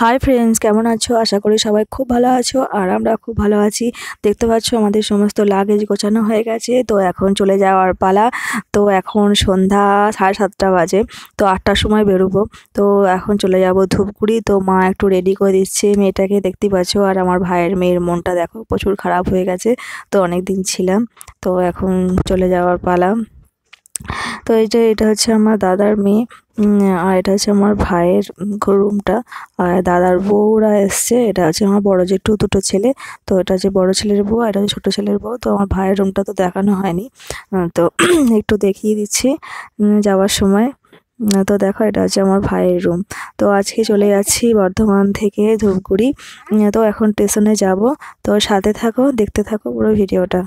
Hi friends, কেমন আছো? আশা করি সবাই খুব ভালো আছো আর আমরা খুব ভালো আছি। দেখতে পাচ্ছ আমাদের সমস্ত লাগেজ গোছানো হয়ে গেছে, তো এখন চলে যাওয়ার পালা। তো এখন সন্ধ্যা 7:30 বাজে, তো 8টার সময় বেরোবো। তো এখন চলে যাব ধূপগুড়ি। তো মা একটু রেডি করে দিচ্ছে মেয়েটাকে, দেখতে পাচ্ছ। আর আমার ভাইয়ের মেয়ের মনটা দেখো প্রচুর খারাপ হয়ে গেছে, তো অনেক দিন ছিলাম, তো এখন চলে যাওয়ার পালা। তো এটা হচ্ছে আমার দাদার মেয়ে, আর এটা হচ্ছে আমার ভাইয়ের রুমটা। আর দাদার বউরা এসছে, এটা হচ্ছে আমার বড় জেঠু দুটো ছেলে। তো এটা হচ্ছে বড় ছেলের বউ আর এটা হচ্ছে ছোট ছেলের বউ। তো আমার ভাইয়ের রুমটা তো দেখানো হয়নি, তো একটু দেখিয়ে দিচ্ছি যাওয়ার সময়। তো দেখো এটা হচ্ছে আমার ভাইয়ের রুম। তো আজকে চলে যাচ্ছি বর্ধমান থেকে ধূপগুড়ি। তো এখন স্টেশনে যাব। তো সাথে থাকো, দেখতে থাকো পুরো ভিডিওটা।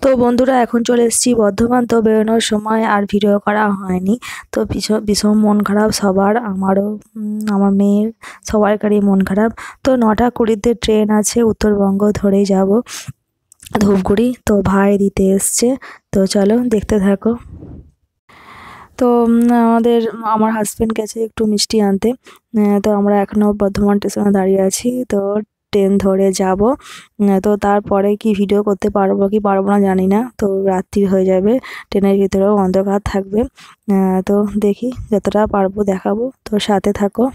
তো বন্ধুরা, এখন চলে এসেছি বর্ধমান। তো বেরোনোর সময় আর ভিডিও করা হয়নি। তো ভীষণ ভীষণ মন খারাপ সবার, আমারও, আমার মেয়ের, সবারই মন খারাপ। তো 9:20-তে ট্রেন আছে, উত্তরবঙ্গ ধরেই যাব ধূপগুড়ি। তো ভাই দিতে এসছে, তো চলো দেখতে থাকো। তো আমার হাজব্যান্ড গেছে একটু মিষ্টি আনতে। তো আমরা এখনও বর্ধমান স্টেশনে দাঁড়িয়ে আছি। তো ট্রেন ধরে যাব। তো তারপরে কি ভিডিও করতে পারবো কি পারবো না জানি না। তো রাত্রি হয়ে যাবে, ট্রেনের ভিতরেও অন্ধকার থাকবে। তো দেখি যতটা পারবো দেখাবো, তো সাথে থাকো।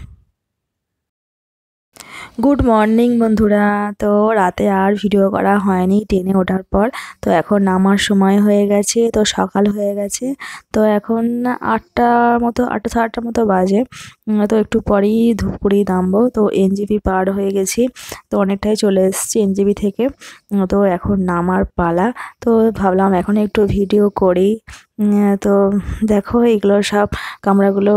গুড মর্নিং বন্ধুরা। তো রাতে আর ভিডিও করা হয়নি ট্রেনে ওঠার পর। তো এখন নামার সময় হয়ে গেছে, তো সকাল হয়ে গেছে। তো এখন 8টার মতো, 8টা 8:30 মতো বাজে। তো একটু পরেই ধূপগুড়ি নামবো। তো এনজেপি পার হয়ে গেছি, তো অনেকটাই চলে এসেছি এনজেপি থেকে। তো এখন নামার পালা। তো ভাবলাম এখন একটু ভিডিও করি। তো দেখো এগুলো সব কামরাগুলো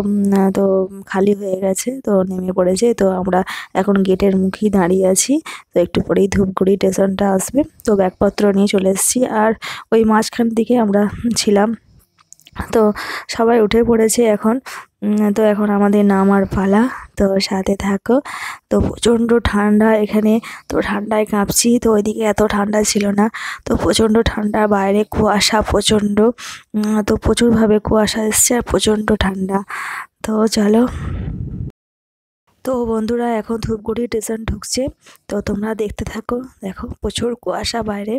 তো খালি হয়ে গেছে, তো নেমে পড়েছে। তো আমরা এখন গেটের মুখেই দাঁড়িয়ে আছি। তো একটু পরেই ধূপগুড়ি স্টেশনটা আসবে। তো ব্যাগপত্র নিয়ে চলে এসেছি, আর ওই মাঝখান দিকে আমরা ছিলাম। তো সবাই উঠে পড়েছে এখন। তো এখন আমাদের নামার পালা, তো সাথে থাকো। তো প্রচণ্ড ঠান্ডা এখানে, তো ঠান্ডায় কাঁপছি। তো ওইদিকে এত ঠান্ডা ছিল না, তো প্রচণ্ড ঠান্ডা, বাইরে কুয়াশা প্রচণ্ড। তো প্রচুরভাবে কুয়াশা এসছে আর প্রচণ্ড ঠান্ডা। তো চলো। তো বন্ধুরা, এখন ধূপগুড়ি স্টেশন ঢুকছে, তো তোমরা দেখতে থাকো। দেখো প্রচুর কুয়াশা বাইরে,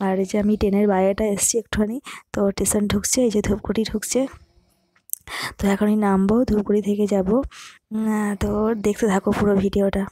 আর এই যে আমি ট্রেনের বাইরেটা এসছি একটুখানি। তো স্টেশন ঢুকছে, এই যে ধূপগুড়ি ঢুকছে। তো এখনই নামবো, ধূপগুড়ি থেকে যাব। তো দেখতে থাকো পুরো ভিডিওটা।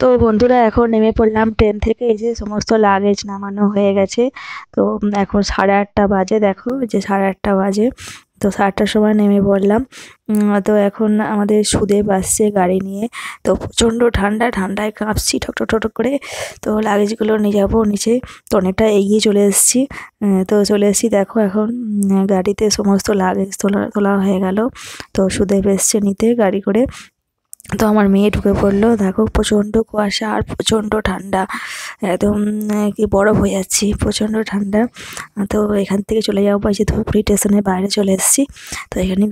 তো বন্ধুরা, এখন নেমে পড়লাম ট্রেন থেকে। এই যে সমস্ত লাগেজ নামানো হয়ে গেছে। তো এখন 8:30 বাজে, দেখো যে 8:30 বাজে। তো 8টার সময় নেমে পড়লাম। তো এখন আমাদের সুদেব আসছে গাড়ি নিয়ে। তো প্রচণ্ড ঠান্ডা, ঠান্ডায় কাঁপছি ঠক ঠক ঠক ঠক করে। তো লাগেজগুলো নিয়ে যাবো নিচে। তো অনেকটা এগিয়ে চলে এসেছি। তো চলে এসেছি, দেখো এখন গাড়িতে সমস্ত লাগেজ তোলা তোলা হয়ে গেল। তো সুদেব এসছে নিতে গাড়ি করে। তো আমার মেয়ে ঢুকে পড়লো, দেখো প্রচণ্ড কুয়াশা আর প্রচণ্ড ঠান্ডা, একদম কি বরফ হয়ে যাচ্ছি, প্রচণ্ড ঠান্ডা। তো এখান থেকে চলে যাবো, এই যে ধুপগুড়ি স্টেশনের বাইরে চলে এসেছি। তো এখানে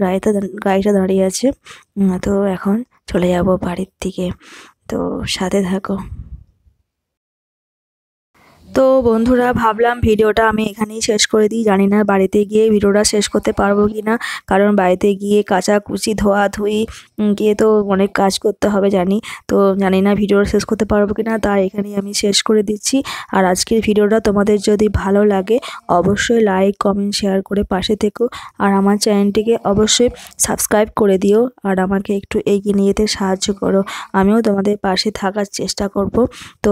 গাড়িটা দাঁড়িয়ে আছে। তো এখন চলে যাব বাড়ির দিকে, তো সাথে থাকো। তো বন্ধুরা, ভাবলাম ভিডিওটা আমি এখানেই শেষ করে দিই। জানি না বাড়িতে গিয়ে ভিডিওটা শেষ করতে পারবো কি না, কারণ বাড়িতে গিয়ে কাচাকুচি ধোয়াধুয়ি গিয়ে তো অনেক কাজ করতে হবে জানি। তো জানি না ভিডিওটা শেষ করতে পারবো কি না, তাই এখানেই আমি শেষ করে দিচ্ছি। আর আজকের ভিডিওটা তোমাদের যদি ভালো লাগে অবশ্যই লাইক কমেন্ট শেয়ার করে পাশে থেকো, আর আমার চ্যানেলটিকে অবশ্যই সাবস্ক্রাইব করে দিও, আর আমাকে একটু এগিয়ে নিয়ে যেতে সাহায্য করো। আমিও তোমাদের পাশে থাকার চেষ্টা করব। তো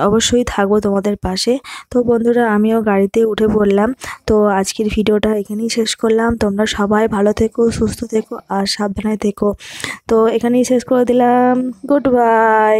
অবশ্যই থাকবো তোমাদের পাশে। তো বন্ধুরা, আমিও গাড়িতে উঠে পড়লাম। তো আজকের ভিডিওটা এখানেই শেষ করলাম। তোমরা সবাই ভালো থেকো, সুস্থ থেকো আর সাবধানে থেকো। তো এখানেই শেষ করে দিলাম। Good bye.